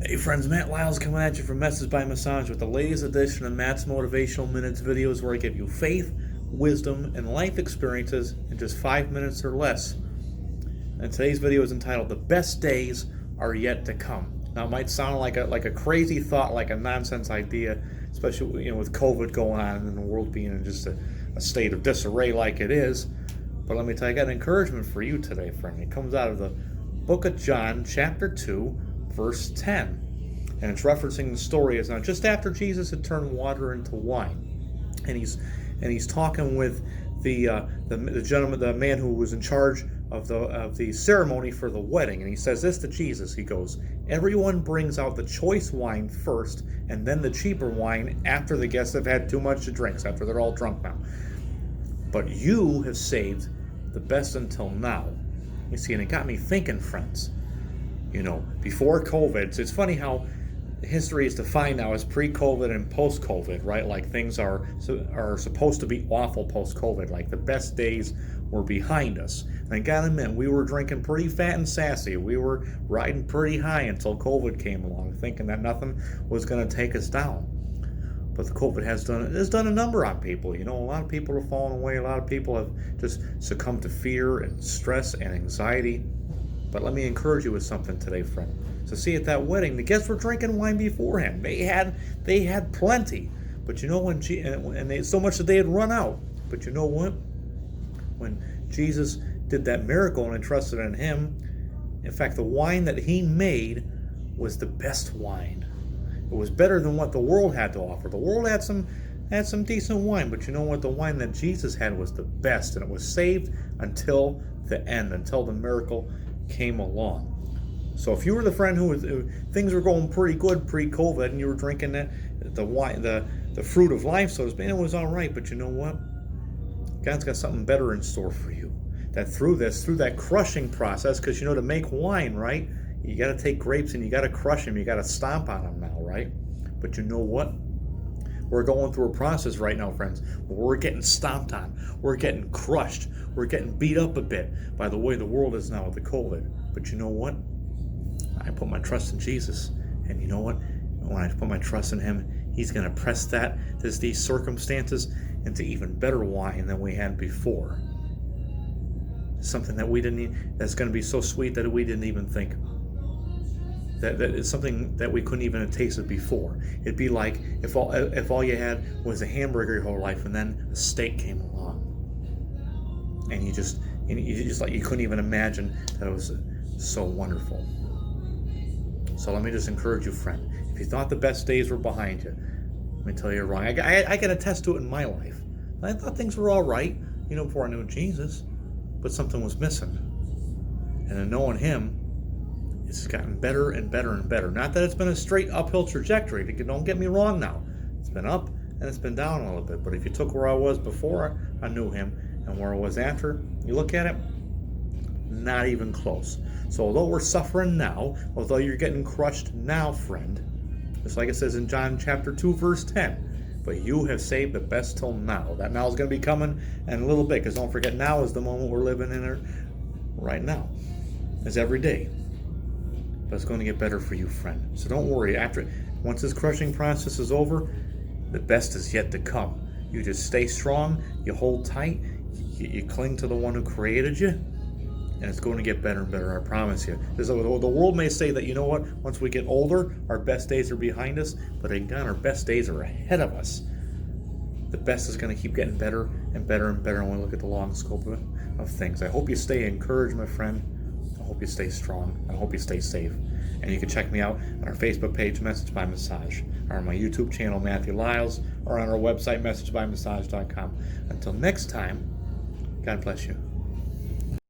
Hey friends, Matt Lyles coming at you from Message by Massage with the latest edition of Matt's Motivational Minutes videos where I give you faith, wisdom, and life experiences in just 5 minutes or less. And today's video is entitled "The Best Days Are Yet to Come." Now it might sound like a crazy thought, like a nonsense idea, especially with COVID going on and the world being in just a state of disarray like it is. But let me tell you, I got an encouragement for you today, friend. It comes out of the book of John, chapter 2, verse 10. And it's referencing the story as now just after Jesus had turned water into wine. And he's talking with the gentleman, the man who was in charge of the ceremony for the wedding. And he says this to Jesus. He goes, "Everyone brings out the choice wine first, and then the cheaper wine after the guests have had too much to drink, after they're all drunk now. But you have saved the best until now." You see, and it got me thinking, friends. Before COVID, it's funny how history is defined now as pre-COVID and post-COVID, right? Like things are supposed to be awful post-COVID. Like the best days were behind us. And I gotta admit, we were drinking pretty fat and sassy. We were riding pretty high until COVID came along, thinking that nothing was going to take us down. But the COVID has done a number on people. A lot of people are falling away. A lot of people have just succumbed to fear and stress and anxiety. But let me encourage you with something today, friend. So see, at that wedding, the guests were drinking wine beforehand. They had plenty. But so much that they had run out. But you know what? When Jesus did that miracle and entrusted in him, in fact, the wine that he made was the best wine. It was better than what the world had to offer. The world had some decent wine, but you know what? The wine that Jesus had was the best, and it was saved until the end, until the miracle came along. So if you were the friend things were going pretty good pre-COVID, and you were drinking the wine, the fruit of life, so to speak, it was all right. But you know what? God's got something better in store for you. That through that crushing process, because to make wine, right? You got to take grapes and you got to crush them. You got to stomp on them now, right? But you know what? We're going through a process right now, friends, where we're getting stomped on. We're getting crushed. We're getting beat up a bit by the way the world is now with the COVID. But you know what? I put my trust in Jesus. And you know what? When I put my trust in him, he's going to press these circumstances into even better wine than we had before. Something that's going to be so sweet that we didn't even think. That is something that we couldn't even have tasted before. It'd be like if all you had was a hamburger your whole life, and then a steak came along, and you couldn't even imagine that it was so wonderful. So let me just encourage you, friend. If you thought the best days were behind you, let me tell you you're wrong. I can attest to it in my life. I thought things were all right, before I knew Jesus, but something was missing. And in knowing him, it's gotten better and better and better. Not that it's been a straight uphill trajectory. Don't get me wrong now. It's been up and it's been down a little bit. But if you took where I was before I knew him and where I was after, you look at it, not even close. So although we're suffering now, although you're getting crushed now, friend, just like it says in John chapter 2, verse 10, but you have saved the best till now. That now is going to be coming in a little bit, because don't forget, now is the moment we're living in right now. It's every day. But it's going to get better for you, friend. So don't worry. Once this crushing process is over, the best is yet to come. You just stay strong, you hold tight, you cling to the one who created you, and it's going to get better and better, I promise you. The world may say that, once we get older, our best days are behind us, but again, our best days are ahead of us. The best is going to keep getting better and better and better when we look at the long scope of things. I hope you stay encouraged, my friend. I hope you stay strong. I hope you stay safe. And you can check me out on our Facebook page, Message by Massage, or on my YouTube channel, Matthew Lyles, or on our website, messagebymassage.com. Until next time, God bless you.